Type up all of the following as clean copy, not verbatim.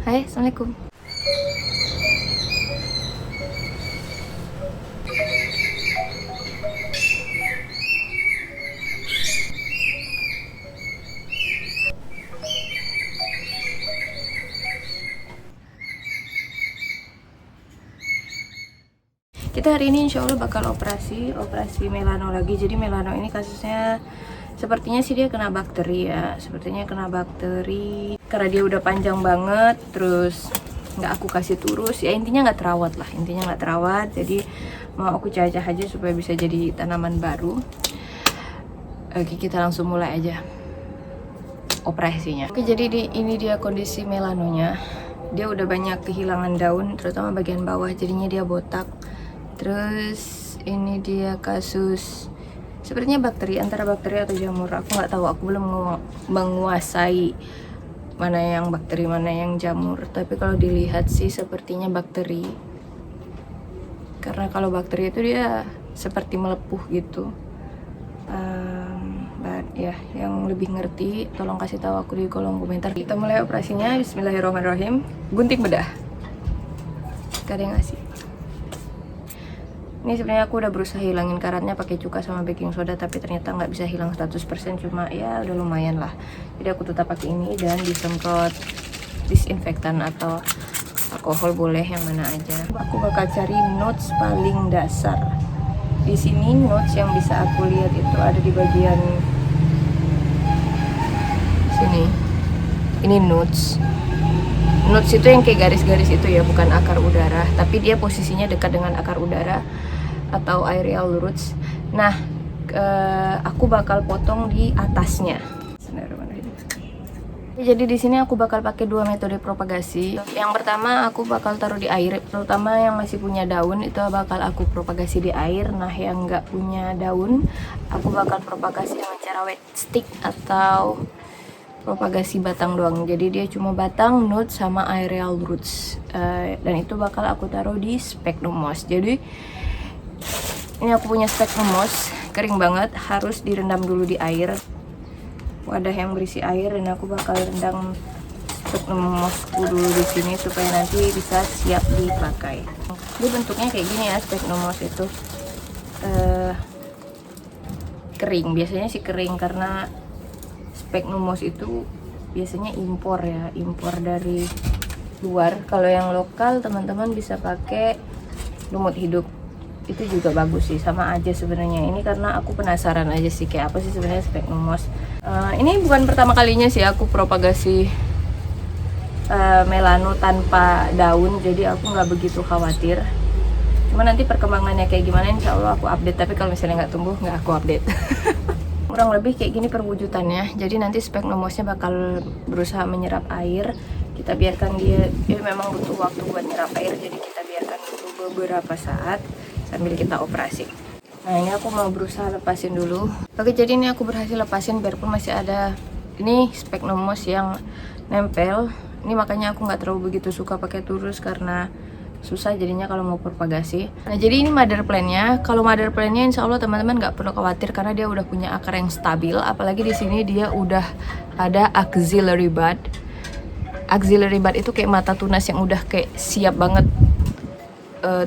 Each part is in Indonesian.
Hai, Assalamualaikum. Kita hari ini insya Allah bakal operasi melano lagi. Jadi melano ini kasusnya sepertinya sih dia kena bakteri ya. Sepertinya kena bakteri karena dia udah panjang banget. Terus nggak aku kasih turus ya, intinya nggak terawat lah, jadi mau aku cacah aja supaya bisa jadi tanaman baru. Oke, kita langsung mulai aja operasinya. Oke, jadi ini dia kondisi melanonya. Dia udah banyak kehilangan daun, terutama bagian bawah, jadinya dia botak. Terus ini dia kasus sepertinya bakteri, antara bakteri atau jamur, aku nggak tahu, aku belum menguasai mana yang bakteri mana yang jamur, tapi kalau dilihat sih sepertinya bakteri, karena kalau bakteri itu dia seperti melepuh gitu. Ya, yang lebih ngerti tolong kasih tahu aku di kolom komentar. Kita mulai operasinya. Bismillahirrahmanirrahim. Gunting bedah, gak ada yang ngasih. Ini sebenarnya aku udah berusaha hilangin karatnya pakai cuka sama baking soda, tapi ternyata nggak bisa hilang 100%, cuma ya udah lumayan lah. Jadi aku tetap pakai ini dan disemprot disinfektan atau alkohol, boleh yang mana aja. Aku bakal cari notes paling dasar. Di sini notes yang bisa aku lihat itu ada di bagian sini. Ini notes. Notes itu yang kayak garis-garis itu ya, bukan akar udara, tapi dia posisinya dekat dengan akar udara atau aerial roots. Nah, aku bakal potong di atasnya. Jadi di sini aku bakal pakai dua metode propagasi. Yang pertama aku bakal taruh di air, terutama yang masih punya daun itu bakal aku propagasi di air. Nah, yang nggak punya daun aku bakal propagasi dengan cara wet stick atau propagasi batang doang. Jadi dia cuma batang, nut sama aerial roots. Dan itu bakal aku taruh di sphagnum moss. Jadi ini aku punya sphagnum moss kering banget, harus direndam dulu di air. Wadah yang berisi air, dan aku bakal rendam sphagnum mossku dulu di sini supaya nanti bisa siap dipakai. Ini bentuknya kayak gini ya, sphagnum moss itu kering. Biasanya sih kering karena sphagnum moss itu biasanya impor ya, impor dari luar. Kalau yang lokal teman-teman bisa pakai lumut hidup, itu juga bagus sih, sama aja sebenarnya. Ini karena aku penasaran aja sih kayak apa sih sebenarnya sphagnum moss. Ini bukan pertama kalinya sih aku propagasi melano tanpa daun, jadi aku nggak begitu khawatir. Cuma nanti perkembangannya kayak gimana insya Allah aku update, tapi kalau misalnya nggak tumbuh nggak aku update. Kurang lebih kayak gini perwujudannya. Jadi nanti sphagnum mossnya bakal berusaha menyerap air. Kita biarkan dia memang butuh waktu buat nyerap air, jadi kita biarkan dulu beberapa saat sambil kita operasi. Nah, ini aku mau berusaha lepasin dulu. Oke, jadi ini aku berhasil lepasin biarpun masih ada ini sphagnum moss yang nempel. Ini makanya aku nggak terlalu begitu suka pakai turus karena susah jadinya kalau mau propagasi. Nah, jadi ini mother plant-nya. Kalau mother plant-nya insya Allah teman-teman nggak perlu khawatir karena dia udah punya akar yang stabil. Apalagi di sini dia udah ada axillary bud. Axillary bud itu kayak mata tunas yang udah kayak siap banget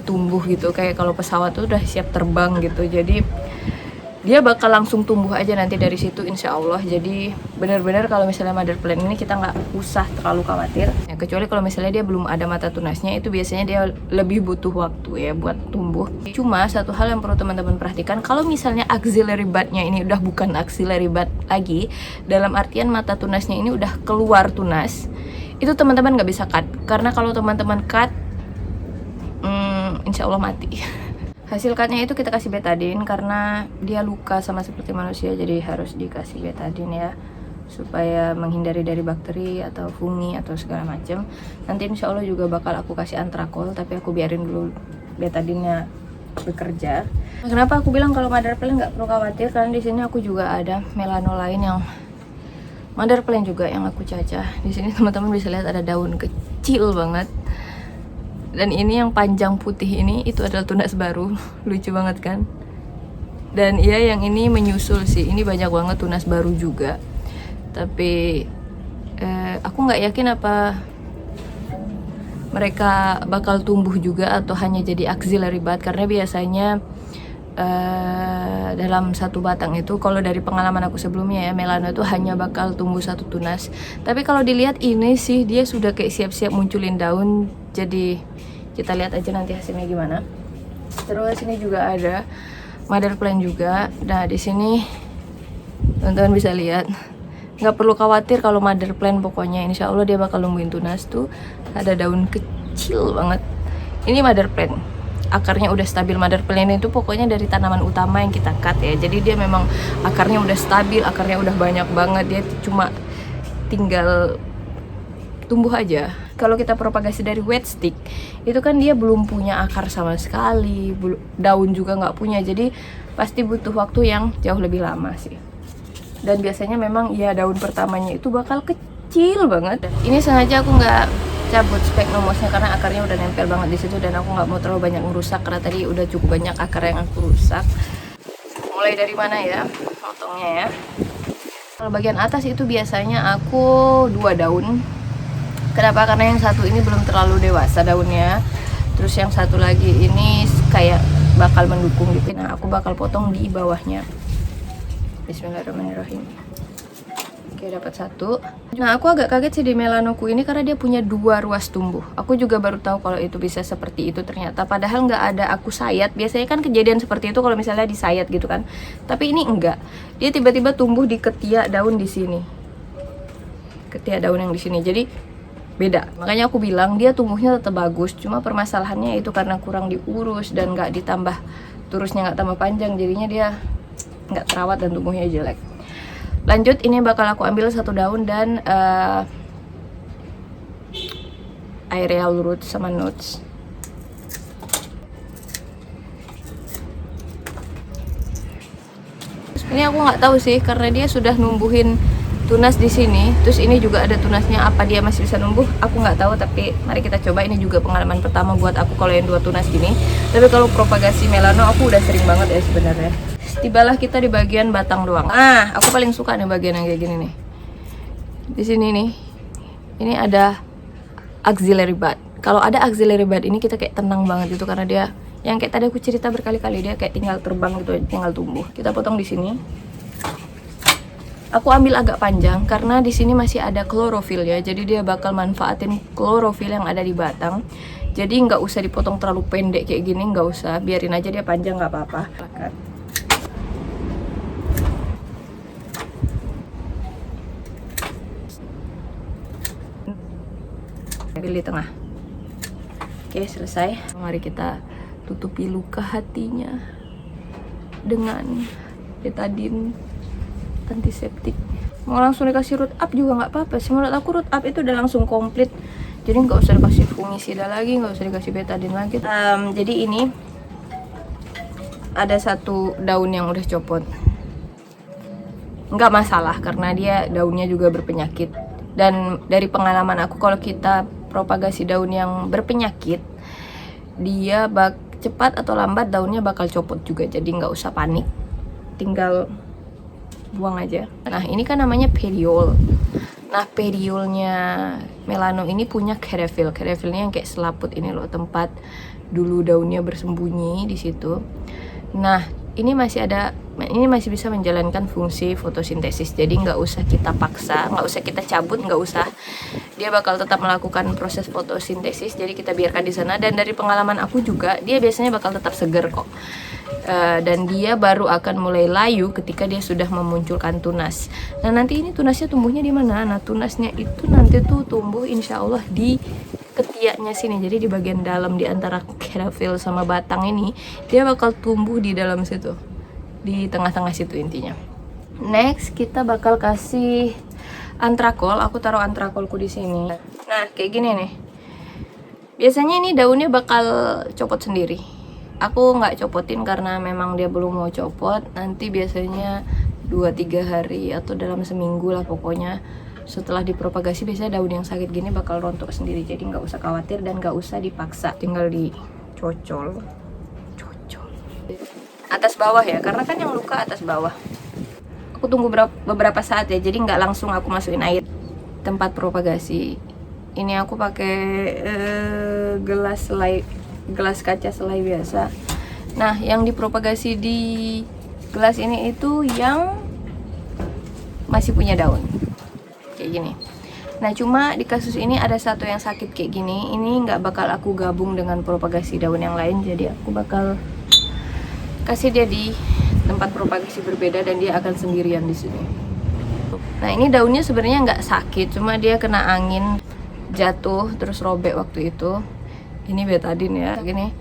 tumbuh gitu, kayak kalau pesawat tuh udah siap terbang gitu. Jadi dia bakal langsung tumbuh aja nanti dari situ insya Allah. Jadi benar-benar kalau misalnya mother plant ini kita nggak usah terlalu khawatir ya, kecuali kalau misalnya dia belum ada mata tunasnya, itu biasanya dia lebih butuh waktu ya buat tumbuh. Cuma satu hal yang perlu teman-teman perhatikan, kalau misalnya axillary budnya ini udah bukan axillary bud lagi, dalam artian mata tunasnya ini udah keluar tunas, itu teman-teman nggak bisa cut. Karena kalau teman-teman cut insya Allah mati. Hasil cutnya itu kita kasih betadine karena dia luka sama seperti manusia, jadi harus dikasih betadine ya, supaya menghindari dari bakteri atau fungi atau segala macam. Nanti insya Allah juga bakal aku kasih antrakol, tapi aku biarin dulu betadine-nya bekerja. Nah, kenapa aku bilang kalau mother plant nggak perlu khawatir, karena di sini aku juga ada melano lain yang mother plant juga yang aku cacah. Di sini teman-teman bisa lihat ada daun kecil banget. Dan ini yang panjang putih ini itu adalah tunas baru. Lucu banget kan? Dan iya, yang ini menyusul sih. Ini banyak banget tunas baru juga. Tapi aku nggak yakin apa mereka bakal tumbuh juga atau hanya jadi auxiliary bud, karena biasanya dalam satu batang itu, kalau dari pengalaman aku sebelumnya ya, melano itu hanya bakal tumbuh satu tunas. Tapi kalau dilihat ini sih dia sudah kayak siap-siap munculin daun, jadi kita lihat aja nanti hasilnya gimana. Terus ini juga ada mother plant juga. Nah di sini teman-teman bisa lihat, nggak perlu khawatir kalau mother plant, pokoknya insya Allah dia bakal numbuhin tunas. Tuh ada daun kecil banget. Ini mother plant, akarnya udah stabil. Mother plant itu pokoknya dari tanaman utama yang kita cut ya, jadi dia memang akarnya udah stabil, akarnya udah banyak banget, dia cuma tinggal tumbuh aja. Kalau kita propagasi dari wet stick itu kan dia belum punya akar sama sekali, daun juga nggak punya, jadi pasti butuh waktu yang jauh lebih lama sih. Dan biasanya memang ya daun pertamanya itu bakal kecil banget. Ini sengaja aku nggak cabut sphagnum mossnya karena akarnya udah nempel banget di situ, dan aku nggak mau terlalu banyak ngerusak karena tadi udah cukup banyak akar yang aku rusak. Mulai dari mana ya potongnya ya? Kalau bagian atas itu biasanya aku 2 daun. Kenapa? Karena yang satu ini belum terlalu dewasa daunnya, terus yang satu lagi ini kayak bakal mendukung gitu. Nah aku bakal potong di bawahnya. Bismillahirrahmanirrahim. Oke, dapat 1. Nah aku agak kaget sih di melanoku ini karena dia punya 2 ruas tumbuh. Aku juga baru tahu kalau itu bisa seperti itu ternyata, padahal nggak ada aku sayat. Biasanya kan kejadian seperti itu kalau misalnya disayat gitu kan, tapi ini enggak. Dia tiba-tiba tumbuh di ketiak daun di sini, ketiak daun yang di sini, jadi beda. Makanya aku bilang dia tumbuhnya tetap bagus, cuma permasalahannya itu karena kurang diurus dan nggak ditambah, turusnya nggak tambah panjang, jadinya dia nggak terawat dan tumbuhnya jelek. Lanjut, ini bakal aku ambil 1 daun dan aerial root sama nuts. Ini aku nggak tahu sih karena dia sudah numbuhin tunas di sini. Terus ini juga ada tunasnya, apa dia masih bisa numbuh? Aku nggak tahu, tapi mari kita coba. Ini juga pengalaman pertama buat aku kalau yang 2 tunas gini. Tapi kalau propagasi melano aku udah sering banget ya sebenarnya. Tibalah kita di bagian batang doang. Ah, aku paling suka nih bagian yang kayak gini nih. Di sini nih, ini ada auxiliary bud. Kalau ada auxiliary bud ini kita kayak tenang banget gitu, karena dia yang kayak tadi aku cerita berkali-kali, dia kayak tinggal terbang gitu, tinggal tumbuh. Kita potong di sini. Aku ambil agak panjang karena di sini masih ada klorofil ya, jadi dia bakal manfaatin klorofil yang ada di batang. Jadi nggak usah dipotong terlalu pendek kayak gini, nggak usah, biarin aja dia panjang nggak apa-apa. Ambil di tengah. Oke, selesai. Mari kita tutupi luka hatinya dengan betadine antiseptik. Mau langsung dikasih root up juga nggak apa-apa sih, menurut aku root up itu udah langsung komplit, jadi nggak usah dikasih fungisida lagi, nggak usah dikasih betadine lagi. Jadi ini ada 1 daun yang udah copot, nggak masalah karena dia daunnya juga berpenyakit. Dan dari pengalaman aku, kalau kita propagasi daun yang berpenyakit, dia cepat atau lambat daunnya bakal copot juga, jadi nggak usah panik, tinggal buang aja. Nah ini kan namanya petiole. Nah petiolnya melano ini punya caryophyll. Caryophyllnya yang kayak selaput ini loh, tempat dulu daunnya bersembunyi di situ. Nah ini masih bisa menjalankan fungsi fotosintesis, jadi nggak usah kita paksa, nggak usah kita cabut, nggak usah. Dia bakal tetap melakukan proses fotosintesis, jadi kita biarkan di sana. Dan dari pengalaman aku juga, dia biasanya bakal tetap seger kok. Dan dia baru akan mulai layu ketika dia sudah memunculkan tunas. Nah nanti ini tunasnya tumbuhnya di mana? Nah tunasnya itu nanti tuh tumbuh insya Allah di ketiaknya sini, jadi di bagian dalam, di antara caryophyll sama batang ini, dia bakal tumbuh di dalam situ, di tengah-tengah situ intinya. Next kita bakal kasih antrakol. Aku taruh antrakolku di sini. Nah kayak gini nih, biasanya ini daunnya bakal copot sendiri. Aku nggak copotin karena memang dia belum mau copot. Nanti biasanya 2-3 hari atau dalam seminggu lah pokoknya, setelah dipropagasi biasanya daun yang sakit gini bakal rontok sendiri. Jadi nggak usah khawatir dan nggak usah dipaksa, tinggal dicocol atas bawah ya, karena kan yang luka atas bawah. Aku tunggu beberapa saat ya, jadi nggak langsung aku masukin air. Tempat propagasi Ini aku pakai gelas kaca selai biasa. Nah, yang dipropagasi di gelas ini itu yang masih punya daun kayak gini. Nah, cuma di kasus ini ada satu yang sakit kayak gini. Ini nggak bakal aku gabung dengan propagasi daun yang lain, jadi aku bakal kasih dia di tempat propagasi berbeda dan dia akan sendirian di sini. Nah, ini daunnya sebenarnya nggak sakit, cuma dia kena angin jatuh terus robek waktu itu. Ini betadine ya gini.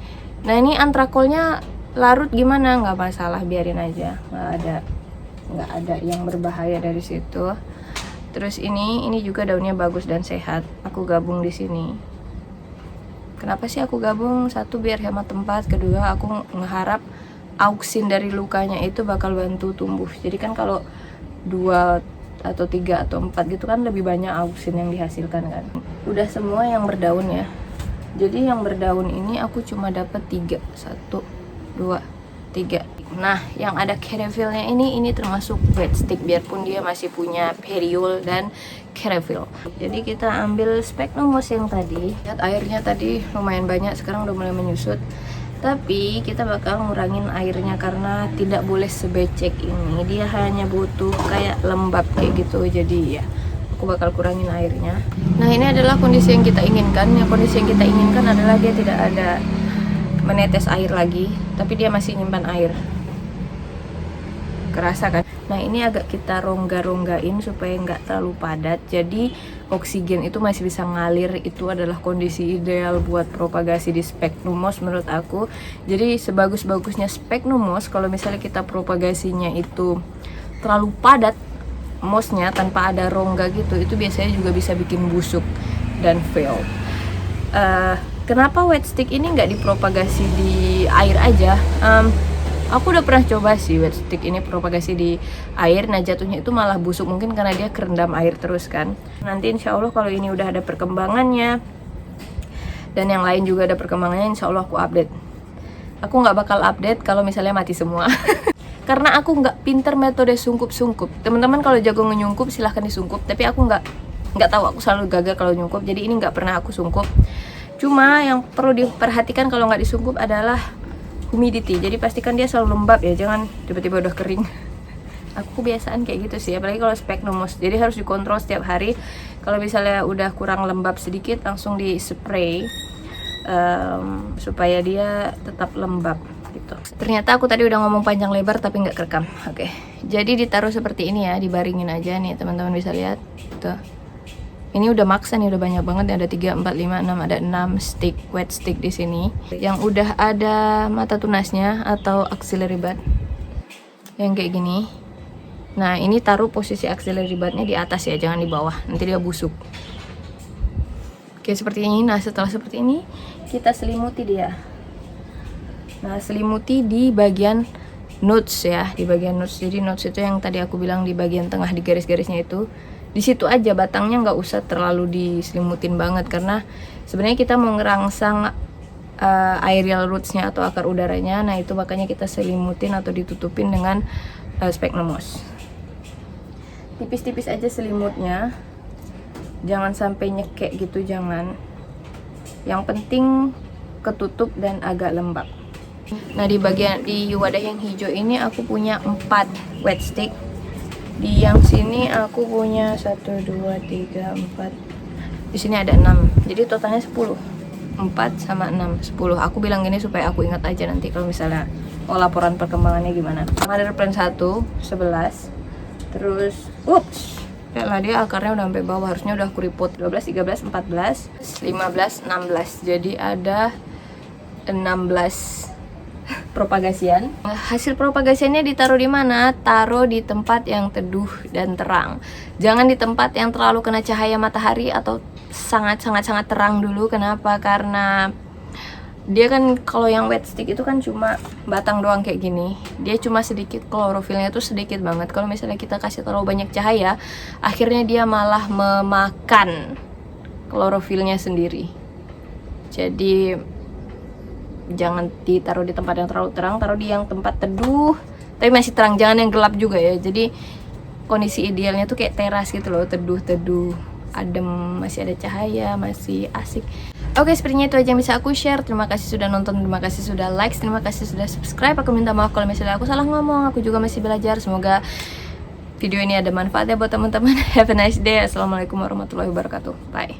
Nah, ini antrakolnya larut gimana, nggak masalah, biarin aja, nggak ada yang berbahaya dari situ. Terus ini juga daunnya bagus dan sehat. Aku gabung di sini. Kenapa sih aku gabung? Satu, biar hemat tempat. Kedua, aku mengharap auksin dari lukanya itu bakal bantu tumbuh. Jadi kan kalau 2 atau 3 atau 4 gitu kan lebih banyak auksin yang dihasilkan kan. Udah semua yang berdaun ya. Jadi yang berdaun ini aku cuma dapat 3. 1, 2, 3. Nah, yang ada caryophyllnya ini termasuk wet stick, biarpun dia masih punya periole dan caryophyll. Jadi kita ambil sphagnum moss yang tadi. Lihat airnya tadi lumayan banyak, sekarang udah mulai menyusut. Tapi kita bakal ngurangin airnya karena tidak boleh sebecek ini. Dia hanya butuh kayak lembab kayak gitu. Jadi ya, aku bakal kurangin airnya. Nah, ini adalah kondisi yang kita inginkan. Yang kondisi yang kita inginkan adalah dia tidak ada menetes air lagi, tapi dia masih nyimpan air. Kerasa kan? Nah, ini agak kita rongga-ronggain supaya nggak terlalu padat, jadi oksigen itu masih bisa ngalir. Itu adalah kondisi ideal buat propagasi di sphagnum moss menurut aku. Jadi sebagus-bagusnya sphagnum moss, kalau misalnya kita propagasinya itu terlalu padat mossnya tanpa ada rongga gitu, itu biasanya juga bisa bikin busuk dan fail. Kenapa wet stick ini nggak dipropagasi di air aja? Aku udah pernah coba sih wet stick ini propagasi di air. Nah, jatuhnya itu malah busuk, mungkin karena dia kerendam air terus kan. Nanti insya Allah kalau ini udah ada perkembangannya dan yang lain juga ada perkembangannya, insya Allah aku update. Aku nggak bakal update kalau misalnya mati semua. Karena aku nggak pinter metode sungkup-sungkup. Teman-teman kalau jago ngenyungkup silahkan disungkup, tapi aku nggak tahu, aku selalu gagal kalau nyungkup. Jadi ini nggak pernah aku sungkup. Cuma yang perlu diperhatikan kalau nggak disungkup adalah humidity. Jadi pastikan dia selalu lembab ya, jangan tiba-tiba udah kering. Aku kebiasaan kayak gitu sih, apalagi kalau sphagnum moss. Jadi harus dikontrol setiap hari. Kalau misalnya udah kurang lembab sedikit, langsung di spray supaya dia tetap lembab gitu. Ternyata aku tadi udah ngomong panjang lebar tapi nggak kerekam. Oke, jadi ditaruh seperti ini ya, dibaringin aja nih, teman-teman bisa lihat. Tuh. Ini udah maksa nih, udah banyak banget. Ada 3, 4, 5, 6, ada 6 stick, wet stick di sini. Yang udah ada mata tunasnya atau axillary bud. Yang kayak gini. Nah, ini taruh posisi axillary budnya di atas ya, jangan di bawah. Nanti dia busuk. Oke, seperti ini. Nah, setelah seperti ini, kita selimuti dia. Nah, selimuti di bagian nodes ya, di bagian nodes. Jadi nodes itu yang tadi aku bilang di bagian tengah, di garis-garisnya itu. Di situ aja, batangnya nggak usah terlalu diselimutin banget, karena sebenarnya kita mau ngerangsang aerial rootsnya atau akar udaranya. Nah, itu makanya kita selimutin atau ditutupin dengan sphagnum moss. Tipis-tipis aja selimutnya, jangan sampai nyekek gitu, jangan. Yang penting ketutup dan agak lembab. Nah, di wadah yang hijau ini aku punya 4 wet stick. Di yang sini aku punya 1, 2, 3, 4. Di sini ada 6. Jadi totalnya 10. 4 sama 6, 10. Aku bilang gini supaya aku ingat aja nanti kalau misalnya laporan perkembangannya gimana. Ada plan 1, 11. Terus, lah dia akarnya udah sampai bawah, harusnya udah aku repot. 12, 13, 14, 15, 16. Jadi ada 16 propagasian. Hasil propagasiannya ditaruh di mana? Taruh di tempat yang teduh dan terang. Jangan di tempat yang terlalu kena cahaya matahari atau sangat terang dulu. Kenapa? Karena dia kan kalau yang wet stick itu kan cuma batang doang kayak gini. Dia cuma sedikit, klorofilnya tuh sedikit banget. Kalau misalnya kita kasih terlalu banyak cahaya, akhirnya dia malah memakan klorofilnya sendiri. Jadi jangan ditaruh di tempat yang terlalu terang, taruh di yang tempat teduh tapi masih terang, jangan yang gelap juga ya. Jadi kondisi idealnya tuh kayak teras gitu loh, teduh adem, masih ada cahaya, masih asik. Oke, sepertinya itu aja yang bisa aku share. Terima kasih sudah nonton, terima kasih sudah like, terima kasih sudah subscribe. Aku minta maaf kalau misalnya aku salah ngomong, aku juga masih belajar. Semoga video ini ada manfaatnya buat teman-teman. Have a nice day. Assalamualaikum warahmatullahi wabarakatuh. Bye.